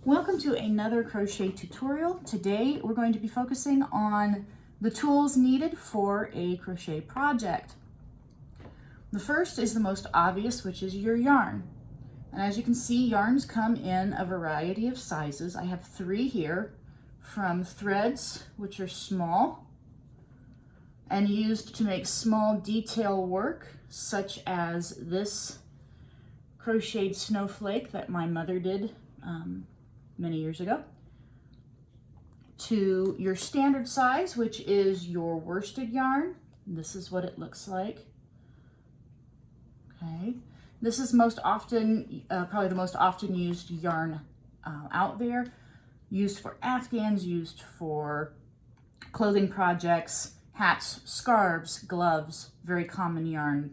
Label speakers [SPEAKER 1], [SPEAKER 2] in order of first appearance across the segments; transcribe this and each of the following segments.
[SPEAKER 1] Welcome to another crochet tutorial. Today we're going to be focusing on the tools needed for a crochet project. The first is the most obvious, which is your yarn. And as you can see, yarns come in a variety of sizes. I have 3 here, from threads, which are small and used to make small detail work, such as this crocheted snowflake that my mother did many years ago, to your standard size, which is your worsted yarn. This is what it looks like. Okay, this is most often, probably the most often used yarn out there, used for afghans, used for clothing projects, hats, scarves, gloves, very common yarn.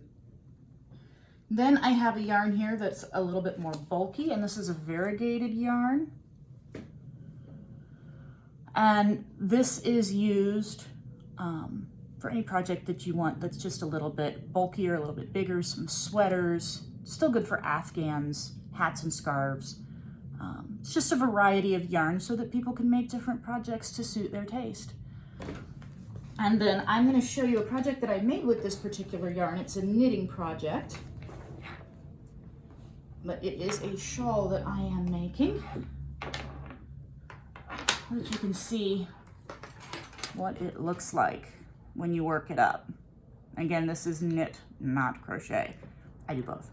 [SPEAKER 1] Then I have a yarn here that's a little bit more bulky, and this is a variegated yarn. And this is used for any project that you want that's just a little bit bulkier, a little bit bigger, some sweaters, still good for afghans, hats and scarves. It's just a variety of yarn so that people can make different projects to suit their taste. And then I'm going to show you a project that I made with this particular yarn. It's a knitting project, but it is a shawl that I am making, that you can see what it looks like when you work it up. Again, this is knit, not crochet. I do both.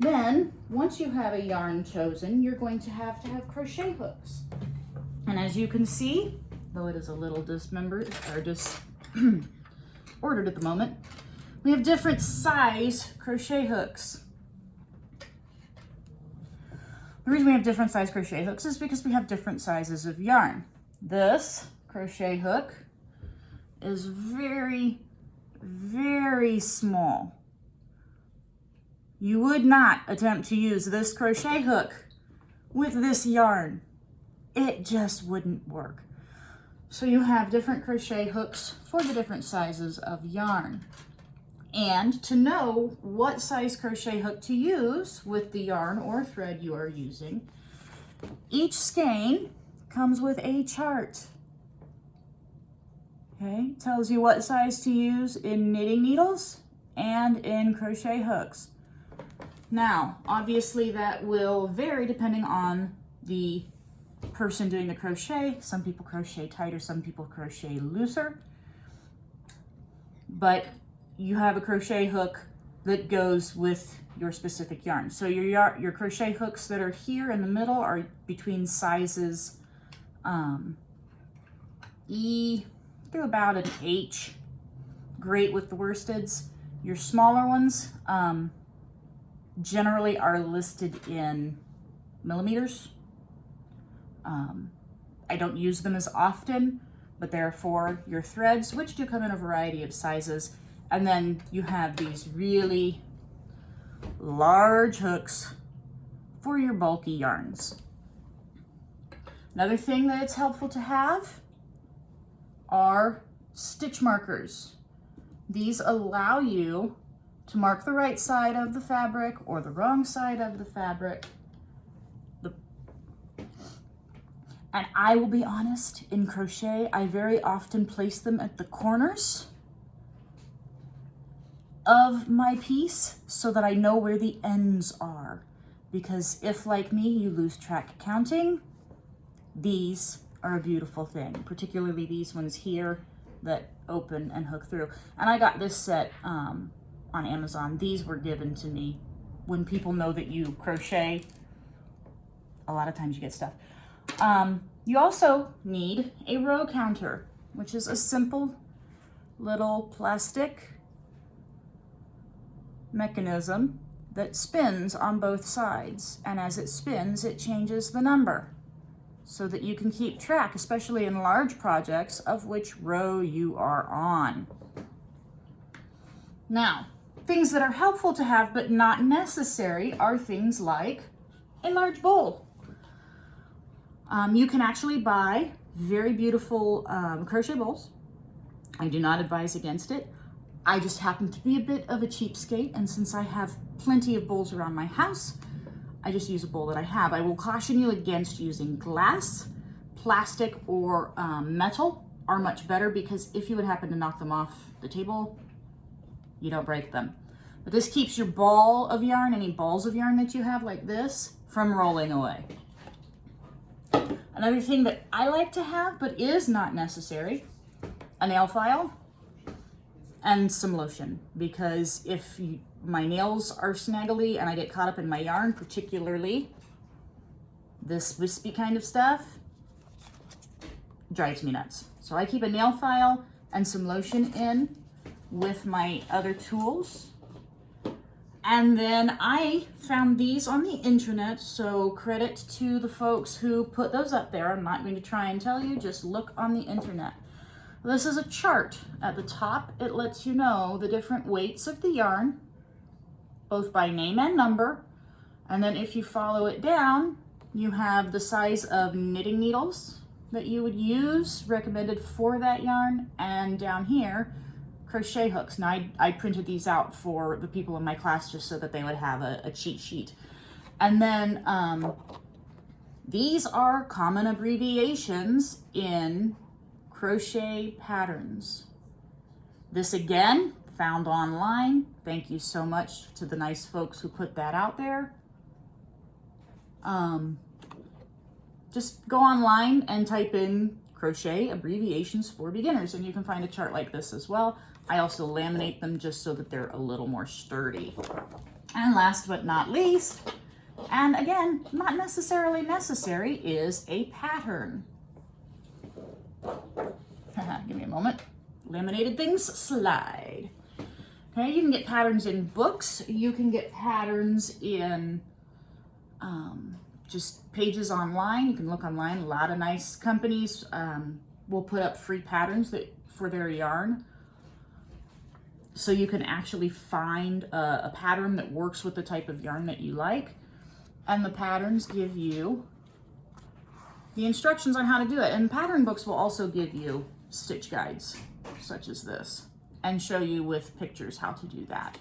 [SPEAKER 1] Then, once you have a yarn chosen, you're going to have crochet hooks. And as you can see, though it is a little dismembered or ordered at the moment, we have different size crochet hooks. The reason we have different size crochet hooks is because we have different sizes of yarn. This crochet hook is very, very small. You would not attempt to use this crochet hook with this yarn. It just wouldn't work. So you have different crochet hooks for the different sizes of yarn. And to know what size crochet hook to use with the yarn or thread you are using, each skein comes with a chart. Okay, tells you what size to use in knitting needles and in crochet hooks. Now, obviously that will vary depending on the person doing the crochet. Some people crochet tighter, some people crochet looser. But you have a crochet hook that goes with your specific yarn. So your crochet hooks that are here in the middle are between sizes E through about an H. Great with the worsteds. Your smaller ones generally are listed in millimeters. I don't use them as often, but they're for your threads, which do come in a variety of sizes. And then you have these really large hooks for your bulky yarns. Another thing that it's helpful to have are stitch markers. These allow you to mark the right side of the fabric or the wrong side of the fabric. And I will be honest, in crochet, I very often place them at the corners of my piece so that I know where the ends are. Because if, like me, you lose track counting, these are a beautiful thing, particularly these ones here that open and hook through. And I got this set on Amazon. These were given to me. When people know that you crochet, a lot of times you get stuff. You also need a row counter, which is a simple little plastic mechanism that spins on both sides, and as it spins it changes the number so that you can keep track, especially in large projects, of which row you are on. Now, things that are helpful to have but not necessary are things like a large bowl. You can actually buy very beautiful crochet bowls. I do not advise against it. I just happen to be a bit of a cheapskate, and since I have plenty of bowls around my house, I just use a bowl that I have. I will caution you against using glass, plastic, or metal are much better, because if you would happen to knock them off the table, you don't break them. But this keeps your ball of yarn, any balls of yarn that you have like this, from rolling away. Another thing that I like to have, but is not necessary, a nail file and some lotion, because if my nails are snaggly and I get caught up in my yarn, particularly this wispy kind of stuff, drives me nuts. So I keep a nail file and some lotion in with my other tools. And then I found these on the internet, so credit to the folks who put those up there. I'm not going to try and tell you, just look on the internet. This is a chart. At the top, it lets you know the different weights of the yarn, both by name and number. And then if you follow it down, you have the size of knitting needles that you would use, recommended for that yarn. And down here, crochet hooks. Now I printed these out for the people in my class just so that they would have a cheat sheet. And then these are common abbreviations in crochet patterns. This again, found online. Thank you so much to the nice folks who put that out there. Just go online and type in crochet abbreviations for beginners, and you can find a chart like this as well. I also laminate them just so that they're a little more sturdy. And last but not least, and again, not necessarily necessary, is a pattern. Give me a moment. Laminated things slide. Okay, you can get patterns in books. You can get patterns in just pages online. You can look online. A lot of nice companies will put up free patterns for their yarn. So you can actually find a pattern that works with the type of yarn that you like. And the patterns give you the instructions on how to do it. And pattern books will also give you stitch guides, such as this, and show you with pictures how to do that.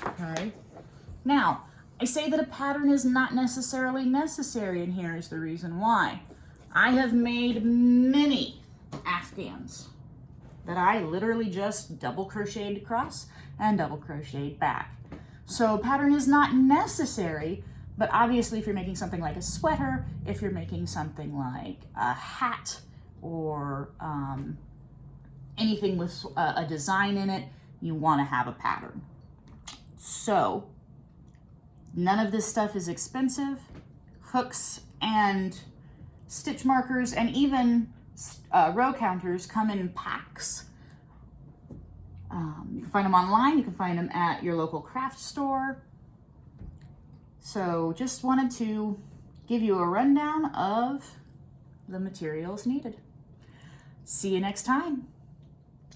[SPEAKER 1] Okay. Now, I say that a pattern is not necessarily necessary, and here is the reason why. I have made many Afghans that I literally just double crocheted across and double crocheted back. So a pattern is not necessary, but obviously if you're making something like a sweater, if you're making something like a hat or anything with a design in it, you want to have a pattern. So none of this stuff is expensive. Hooks and stitch markers and even row counters come in packs. You can find them online. You can find them at your local craft store. So just wanted to give you a rundown of the materials needed. See you next time.